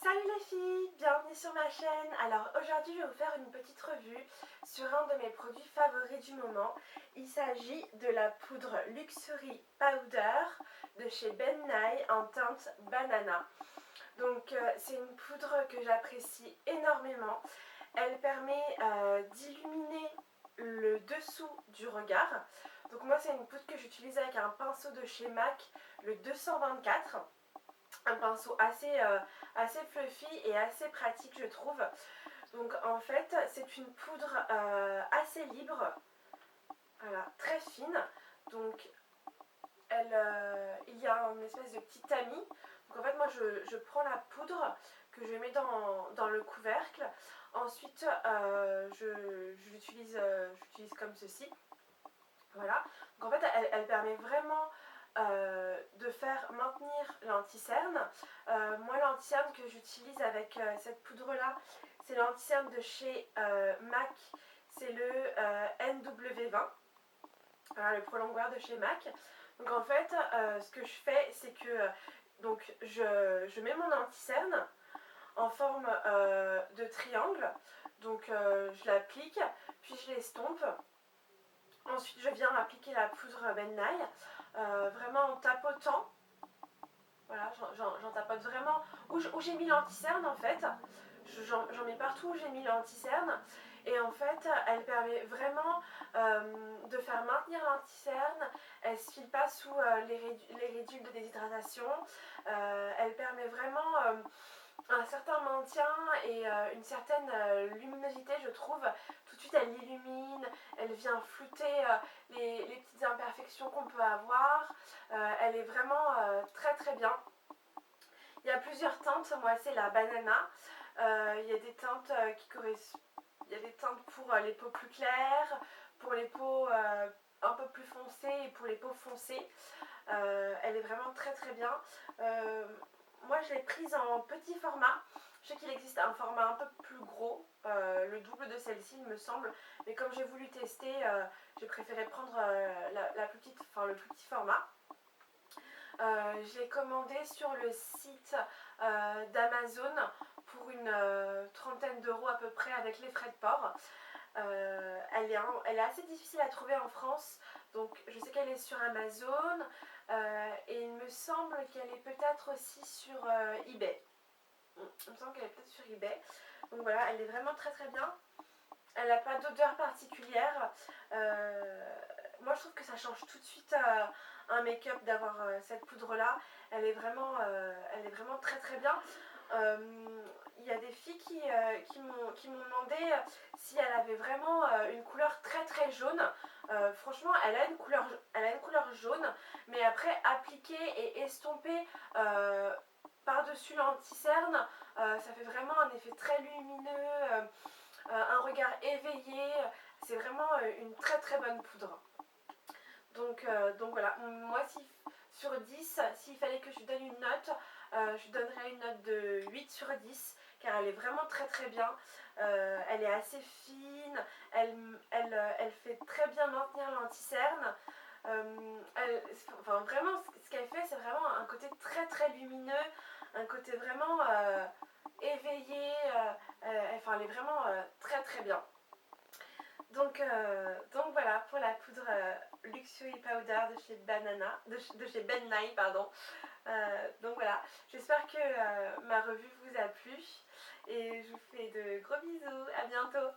Salut les filles, bienvenue sur ma chaîne. Alors aujourd'hui je vais vous faire une petite revue sur un de mes produits favoris du moment. Il s'agit de la poudre Luxury Powder de chez Ben Nye en teinte banana. Donc c'est une poudre que j'apprécie énormément. Elle permet d'illuminer le dessous du regard. Donc moi c'est une poudre que j'utilise avec un pinceau de chez MAC, le 224. Un pinceau assez fluffy et assez pratique je trouve. Donc en fait c'est une poudre assez libre, voilà, très fine. Donc il y a une espèce de petit tamis. Donc en fait moi je prends la poudre que je mets dans le couvercle. Ensuite je l'utilise comme ceci. Voilà. Donc en fait elle permet vraiment de faire maintenir l'anti-cerne. Moi l'anti-cerne que j'utilise avec cette poudre là, c'est l'anti-cerne de chez MAC, c'est le NW20, voilà, le prolongoir de chez MAC. Donc en fait ce que je fais c'est que donc je mets mon anti-cerne en forme de triangle, donc je l'applique puis je l'estompe. Ensuite je viens appliquer la poudre Ben Nye, vraiment en tapotant. Voilà, j'en tapote vraiment où j'ai mis l'anti-cerne en fait. J'en mets partout où j'ai mis l'anti-cerne. Et en fait, elle permet vraiment de faire maintenir l'anti-cerne. Elle ne se file pas sous les réducs de déshydratation. Elle permet vraiment un certain maintien et une certaine luminosité je trouve. Tout de suite elle illumine, elle vient flouter les petites imperfections qu'on peut avoir. Elle est vraiment très bien. Il y a plusieurs teintes, moi c'est la banana. Il y a des teintes qui correspondent. Il y a des teintes pour les peaux plus claires, pour les peaux un peu plus foncées et pour les peaux foncées. Elle est vraiment très bien. Moi je l'ai prise en petit format. Je sais qu'il existe un format un peu plus gros, le double de celle-ci il me semble. Mais comme j'ai voulu tester, j'ai préféré prendre le plus petit format. Je l'ai commandé sur le site d'Amazon pour une trentaine d'euros à peu près avec les frais de port. Elle est assez difficile à trouver en France, donc je sais qu'elle est sur Amazon et il me semble qu'elle est peut-être aussi sur eBay. Il me semble qu'elle est peut-être sur eBay. Donc voilà, elle est vraiment très bien. Elle n'a pas d'odeur particulière. Moi je trouve que ça change tout de suite un make-up d'avoir cette poudre là. Elle est vraiment très bien. Il y a des filles qui m'ont demandé si elle avait vraiment une couleur très jaune. Franchement elle a une couleur jaune, mais après appliquée et estompée par-dessus l'anti-cerne, ça fait vraiment un effet très lumineux, un regard éveillé. C'est vraiment une très bonne poudre. Donc voilà, moi sur 10, s'il fallait que je donne une note, je donnerais une note de 8 sur 10 car elle est vraiment très bien. Elle est assez fine, elle fait très bien maintenir l'anti-cerne. Enfin, vraiment ce qu'elle fait c'est vraiment un côté très lumineux, un côté vraiment éveillé, enfin elle est vraiment très bien. Donc voilà pour la poudre Luxury Powder de chez de chez Ben Nye, pardon. Donc voilà, j'espère que ma revue vous a plu et je vous fais de gros bisous, à bientôt.